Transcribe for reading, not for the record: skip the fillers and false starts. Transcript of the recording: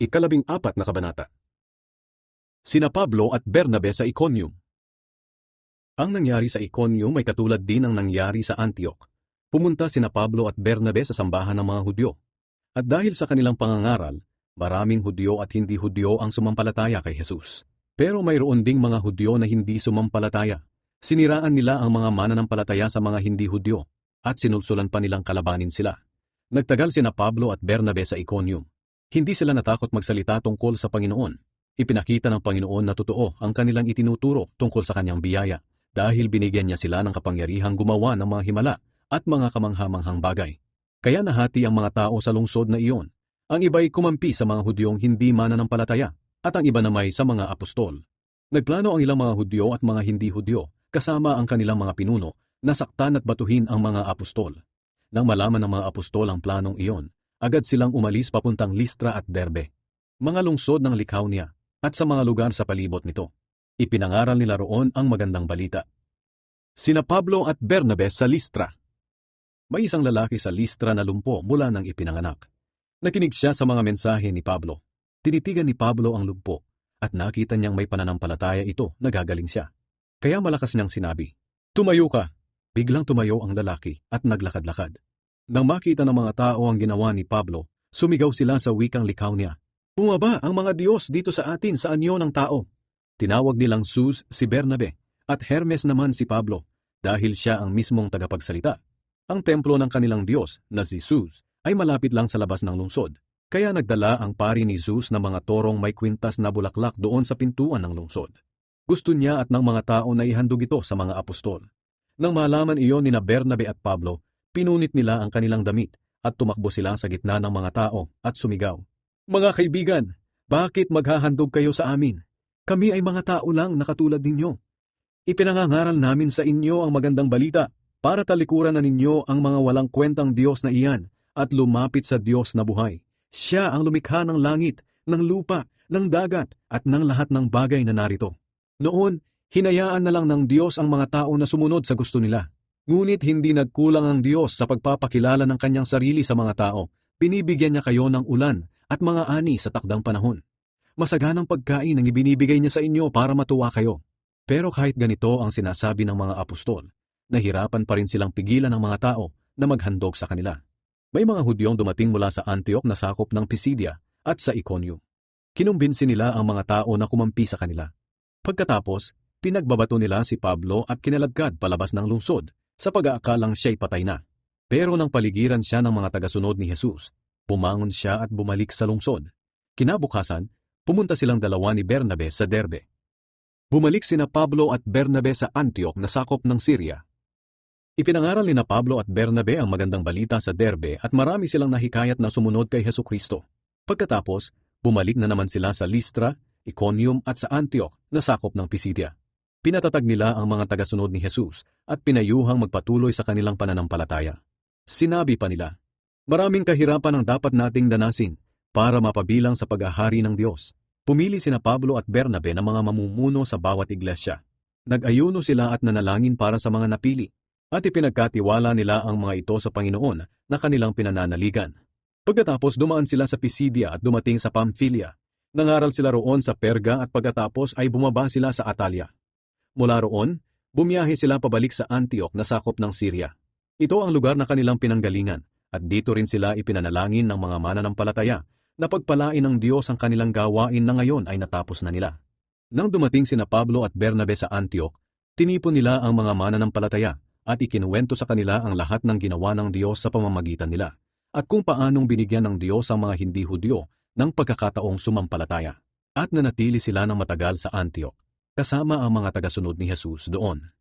14 na kabanata. Sina Pablo at Bernabe sa Iconium. Ang nangyari sa Iconium ay katulad din ng nangyari sa Antioch. Pumunta sina Pablo at Bernabe sa sambahan ng mga Hudyo. At dahil sa kanilang pangangaral, maraming Hudyo at hindi Hudyo ang sumampalataya kay Jesus. Pero mayroon ding mga Hudyo na hindi sumampalataya. Siniraan nila ang mga mananampalataya sa mga hindi Hudyo at sinulsulan pa nilang kalabanin sila. Nagtagal sina Pablo at Bernabe sa Iconium. Hindi sila natakot magsalita tungkol sa Panginoon. Ipinakita ng Panginoon na totoo ang kanilang itinuturo tungkol sa kanyang biyaya dahil binigyan niya sila ng kapangyarihang gumawa ng mga himala at mga kamanghamanghang bagay. Kaya nahati ang mga tao sa lungsod na iyon. Ang iba'y kumampi sa mga Hudyong hindi mananampalataya at ang iba namay sa mga apostol. Nagplano ang ilang mga Hudyo at mga hindi Hudyo kasama ang kanilang mga pinuno na saktan at batuhin ang mga apostol. Nang malaman ng mga apostol ang planong iyon, agad silang umalis papuntang Listra at Derbe, mga lungsod ng Lycaonia, at sa mga lugar sa palibot nito. Ipinangaral nila roon ang magandang balita. Sina Pablo at Bernabe sa Listra. May isang lalaki sa Listra na lumpo mula nang ipinanganak. Nakinig siya sa mga mensahe ni Pablo. Tinitigan ni Pablo ang lumpo at nakita niyang may pananampalataya ito na gagaling siya. Kaya malakas niyang sinabi, "Tumayo ka!" Biglang tumayo ang lalaki at naglakad-lakad. Nang makita ng mga tao ang ginawa ni Pablo, sumigaw sila sa wikang Lycaonia, "Bumaba ang mga Diyos dito sa atin sa anyo ng tao." Tinawag nilang Zeus si Bernabe at Hermes naman si Pablo dahil siya ang mismong tagapagsalita. Ang templo ng kanilang Diyos na si Zeus ay malapit lang sa labas ng lungsod, kaya nagdala ang pari ni Zeus ng mga torong may kwintas na bulaklak doon sa pintuan ng lungsod. Gusto niya at ng mga tao na ihandog ito sa mga apostol. Nang malaman iyon ni Bernabe at Pablo, pinunit nila ang kanilang damit at tumakbo sila sa gitna ng mga tao at sumigaw, "Mga kaibigan, bakit maghahandog kayo sa amin? Kami ay mga tao lang na katulad ninyo. Ipinangangaral namin sa inyo ang magandang balita para talikuran na ninyo ang mga walang kwentang Diyos na iyan at lumapit sa Diyos na buhay. Siya ang lumikha ng langit, ng lupa, ng dagat at ng lahat ng bagay na narito. Noon, hinayaan na lang ng Diyos ang mga tao na sumunod sa gusto nila. Ngunit hindi nagkulang ang Diyos sa pagpapakilala ng kanyang sarili sa mga tao. Binibigyan niya kayo ng ulan at mga ani sa takdang panahon. Masaganang pagkain ang ibinibigay niya sa inyo para matuwa kayo." Pero kahit ganito ang sinasabi ng mga apostol, nahirapan pa rin silang pigilan ng mga tao na maghandog sa kanila. May mga Hudyong dumating mula sa Antioch na sakop ng Pisidia at sa Iconium. Kinumbinsi nila ang mga tao na kumampi sa kanila. Pagkatapos, pinagbabato nila si Pablo at kinaladkad palabas ng lungsod sa pag-aakalang siya'y patay na. Pero nang paligiran siya ng mga tagasunod ni Jesus, bumangon siya at bumalik sa lungsod. Kinabukasan, pumunta silang dalawa ni Bernabe sa Derbe. Bumalik sina Pablo at Bernabe sa Antioch na sakop ng Syria. Ipinangaral ni Pablo at Bernabe ang magandang balita sa Derbe at marami silang nahikayat na sumunod kay Hesukristo. Pagkatapos, bumalik na naman sila sa Listra, Iconium at sa Antioch na sakop ng Pisidia. Pinatatag nila ang mga tagasunod ni Jesus at pinayuhang magpatuloy sa kanilang pananampalataya. Sinabi pa nila, "Maraming kahirapan ang dapat nating danasin para mapabilang sa paghahari ng Diyos." Pumili sina Pablo at Bernabe ng mga mamumuno sa bawat iglesia. Nag-ayuno sila at nanalangin para sa mga napili at ipinagkatiwala nila ang mga ito sa Panginoon na kanilang pinananaligan. Pagkatapos dumaan sila sa Pisidia at dumating sa Pamphylia. Nangaral sila roon sa Perga at pagkatapos ay bumaba sila sa Atalia. Mula roon, bumiyahe sila pabalik sa Antioch na sakop ng Syria. Ito ang lugar na kanilang pinanggalingan at dito rin sila ipinanalangin ng mga mananampalataya na pagpalain ng Diyos ang kanilang gawain na ngayon ay natapos na nila. Nang dumating sina Pablo at Bernabe sa Antioch, tinipon nila ang mga mananampalataya at ikinuwento sa kanila ang lahat ng ginawa ng Diyos sa pamamagitan nila at kung paanong binigyan ng Diyos ang mga hindi Hudyo ng pagkakataong sumampalataya. At nanatili sila ng matagal sa Antioch, kasama ang mga tagasunod ni Jesus doon.